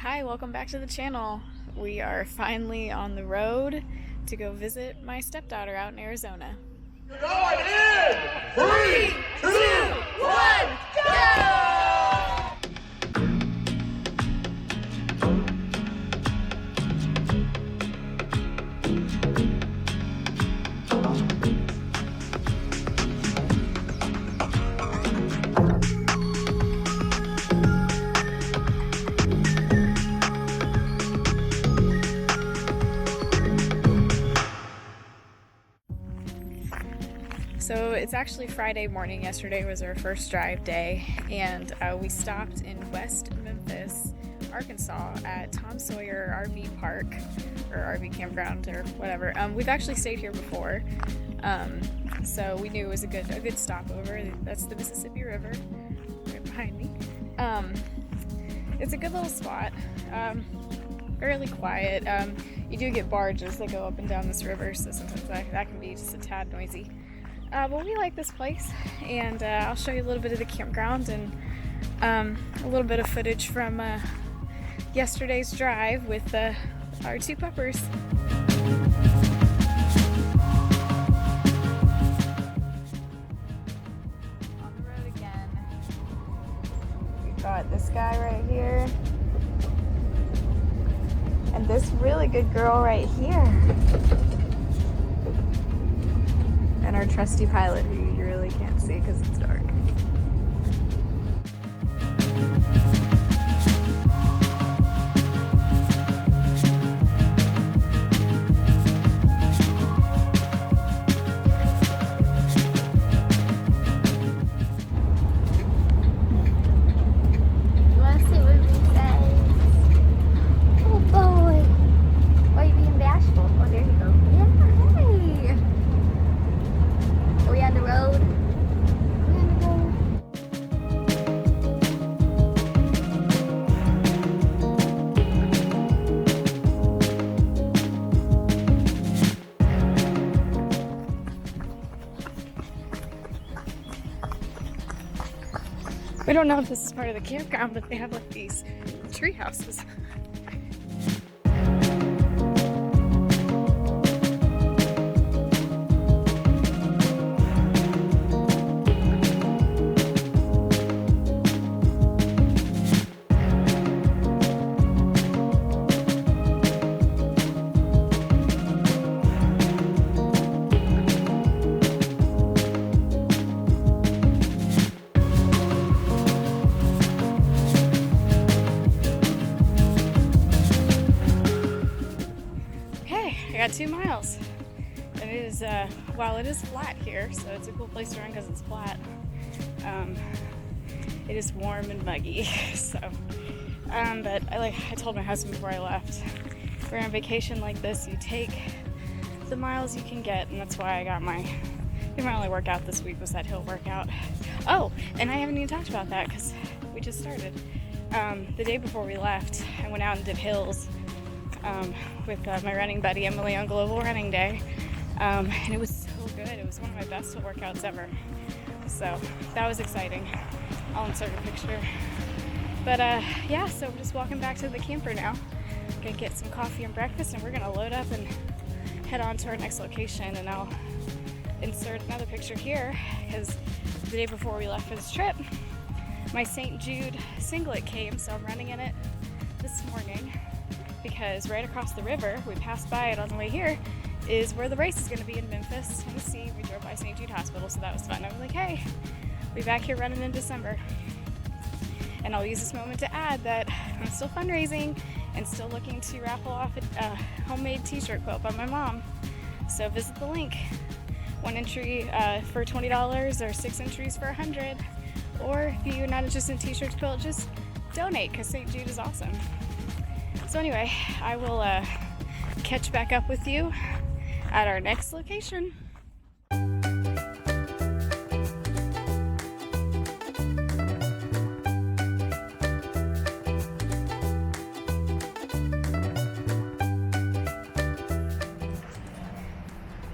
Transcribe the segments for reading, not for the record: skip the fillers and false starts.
Hi, welcome back to the channel. We are finally on the road to go visit my stepdaughter out in Arizona. You're going in! 3, 2, 1, go! So it's actually Friday morning. Yesterday was our first drive day, and we stopped in West Memphis, Arkansas at Tom Sawyer RV Park, or RV campground, or whatever. We've actually stayed here before, so we knew it was a good stopover. That's the Mississippi River right behind me. It's a good little spot, fairly quiet. You do get barges that go up and down this river, so sometimes that can be just a tad noisy. But we like this place, and I'll show you a little bit of the campground and a little bit of footage from yesterday's drive with our two puppers. On the road again. We've got this guy right here, and this really good girl right here. And our trusty pilot, who you really can't see because it's dark. You want to see what he says? Oh boy. Why are you being bashful? Oh, there you go. Yeah, hey. Are we on the road? Are we on the road? We don't know if this is part of the campground, but they have like these tree houses. I got 2 miles, and it is while it is flat here, so it's a cool place to run because it's flat. It is warm and muggy, so but I told my husband before I left, if we're on vacation like this, you take the miles you can get, and that's why I got my only workout this week was that hill workout. Oh, and I haven't even talked about that because we just started. The day before we left, I went out and did hills with my running buddy Emily on Global Running Day, and it was so good. It was one of my best workouts ever, so that was exciting. I'll insert a picture, but yeah, so I'm just walking back to the camper now. Gonna get some coffee and breakfast, and we're gonna load up and head on to our next location, and I'll insert another picture here because the day before we left for this trip, my St. Jude singlet came, so I'm running in it this morning. Because right across the river, we passed by it on the way here, is where the race is going to be in Memphis, Tennessee. We drove by St. Jude Hospital, so that was fun. I was like, hey, we'll be back here running in December. And I'll use this moment to add that I'm still fundraising and still looking to raffle off a homemade t-shirt quilt by my mom. So visit the link. 1 entry for $20 or 6 entries for $100. Or if you're not interested in t-shirts, quilt, just donate because St. Jude is awesome. So anyway, I will catch back up with you at our next location.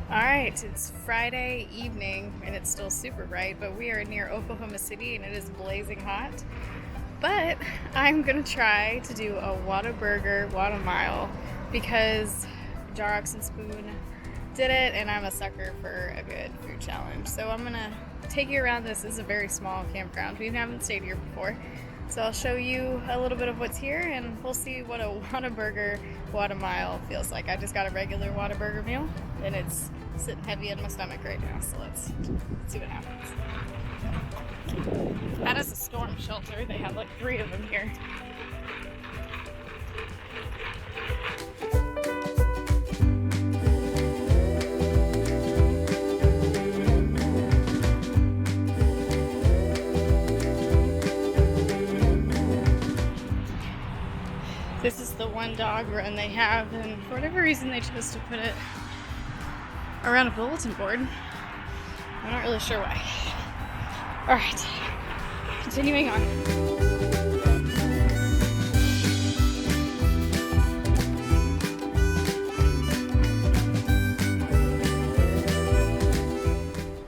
Alright, it's Friday evening and it's still super bright, but we are near Oklahoma City and it is blazing hot. But I'm gonna try to do a Whataburger mile because Jarox and Spoon did it, and I'm a sucker for a good food challenge. So I'm gonna take you around. This is a very small campground. We haven't stayed here before. So I'll show you a little bit of what's here, and we'll see what a Whataburger mile feels like. I just got a regular Whataburger meal, and it's sitting heavy in my stomach right now. So let's see what happens. That is a storm shelter. They have like 3 of them here. This is the one dog run they have, and for whatever reason they chose to put it around a bulletin board. I'm not really sure why. Alright, continuing on.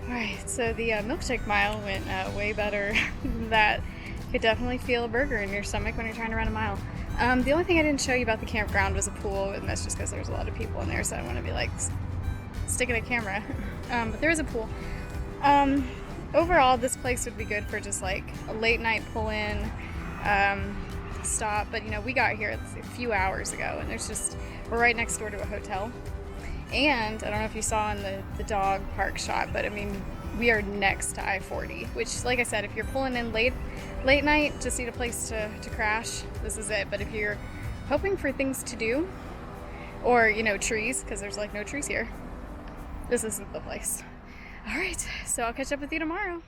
Alright, so the milkshake mile went way better than that. You could definitely feel a burger in your stomach when you're trying to run a mile. The only thing I didn't show you about the campground was a pool, and that's just because there's a lot of people in there, so I don't want to be like sticking a camera. But there is a pool. Overall, this place would be good for just like a late night pull-in stop. But you know, we got here a few hours ago, and we're right next door to a hotel. And I don't know if you saw in the dog park shot, but I mean, we are next to I-40, which, like I said, if you're pulling in late night, just need a place to crash, this is it. But if you're hoping for things to do, or you know, trees, because there's like no trees here, this isn't the place. All right, so I'll catch up with you tomorrow.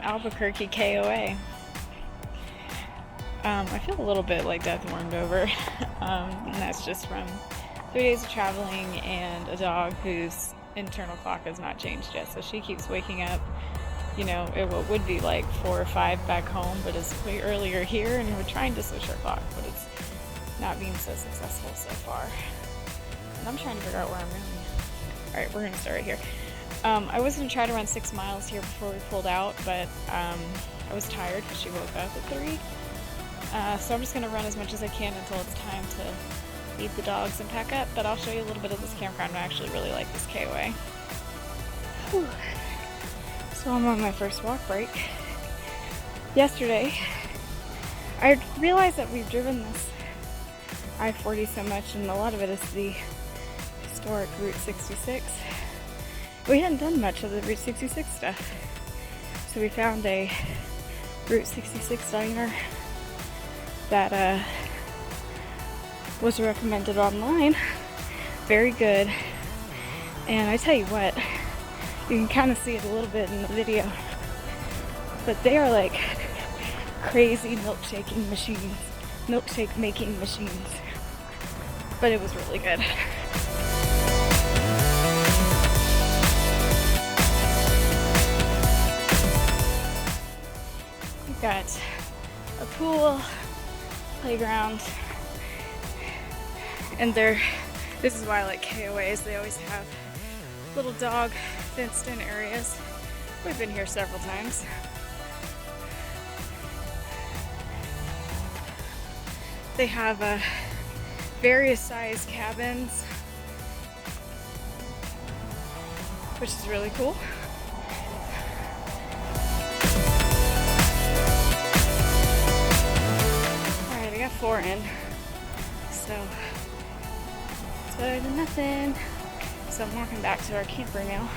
Albuquerque KOA. I feel a little bit like death warmed over, and that's just from 3 days of traveling and a dog whose internal clock has not changed yet, so she keeps waking up, you know, it would be like 4 or 5 back home, but it's way earlier here, and we're trying to switch our clock, but it's not being so successful so far, and I'm trying to figure out where I'm going. Alright, we're going to start right here. I was going to try to run 6 miles here before we pulled out, but I was tired because she woke up at 3. So I'm just going to run as much as I can until it's time to feed the dogs and pack up, but I'll show you a little bit of this campground. I actually really like this KOA. Whew. So I'm on my first walk break. Yesterday, I realized that we've driven this I-40 so much, and a lot of it is the historic Route 66. We hadn't done much of the Route 66 stuff, so we found a Route 66 diner that was recommended online. Very good, and I tell you what, you can kind of see it a little bit in the video, but they are like crazy milkshake making machines, but it was really good. Got a pool, playground, and this is why I like KOAs. They always have little dog fenced in areas. We've been here several times. They have various size cabins, which is really cool. Alright, I got 4 in, so it's better than nothing. So I'm walking back to our camper now.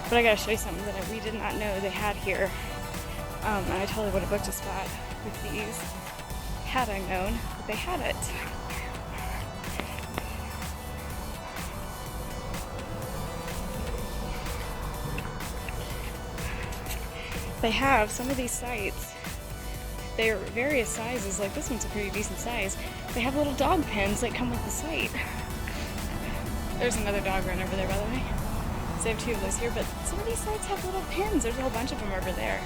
But I gotta show you something that we did not know they had here. And I totally would have booked a spot with these had I known that they had it. they have some of these sites. They're various sizes, like this one's a pretty decent size. They have little dog pens that come with the site. There's another dog run over there, by the way. So they have 2 of those here, but some of these sites have little pins. There's a whole bunch of them over there.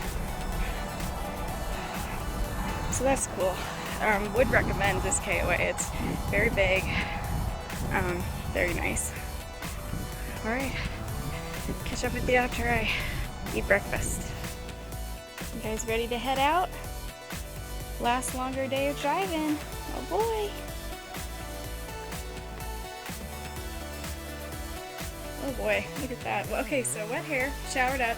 So that's cool. Would recommend this KOA. It's very big, very nice. All right, catch up with you after I eat breakfast. You guys ready to head out? Last longer day of driving. Oh boy. Oh boy, look at that. Well, okay, so wet hair, showered up.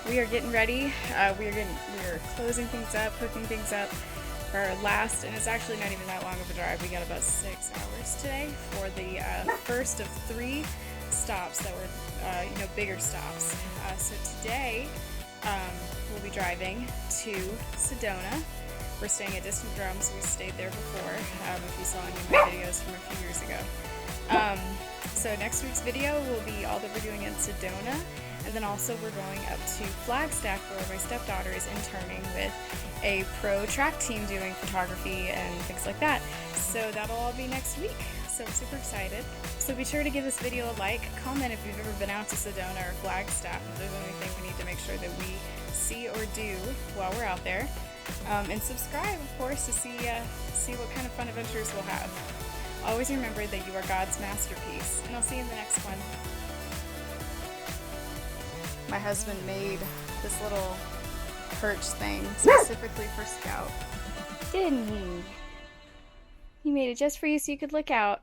We are getting ready. We are closing things up, cooking things up for our last, and it's actually not even that long of a drive. We got about 6 hours today for the first of 3 stops that were, bigger stops. So today we'll be driving to Sedona. We're staying at Distant Drums. We stayed there before, if you saw any of my videos from a few years ago. So next week's video will be all that we're doing in Sedona, and then also we're going up to Flagstaff where my stepdaughter is interning with a pro track team doing photography and things like that. So that'll all be next week. So I'm super excited. So be sure to give this video a like, comment if you've ever been out to Sedona or Flagstaff, if there's anything we need to make sure that we see or do while we're out there. And subscribe, of course, to see what kind of fun adventures we'll have. Always remember that you are God's masterpiece, and I'll see you in the next one. My husband made this little perch thing specifically for Scout. Didn't he? He made it just for you so you could look out.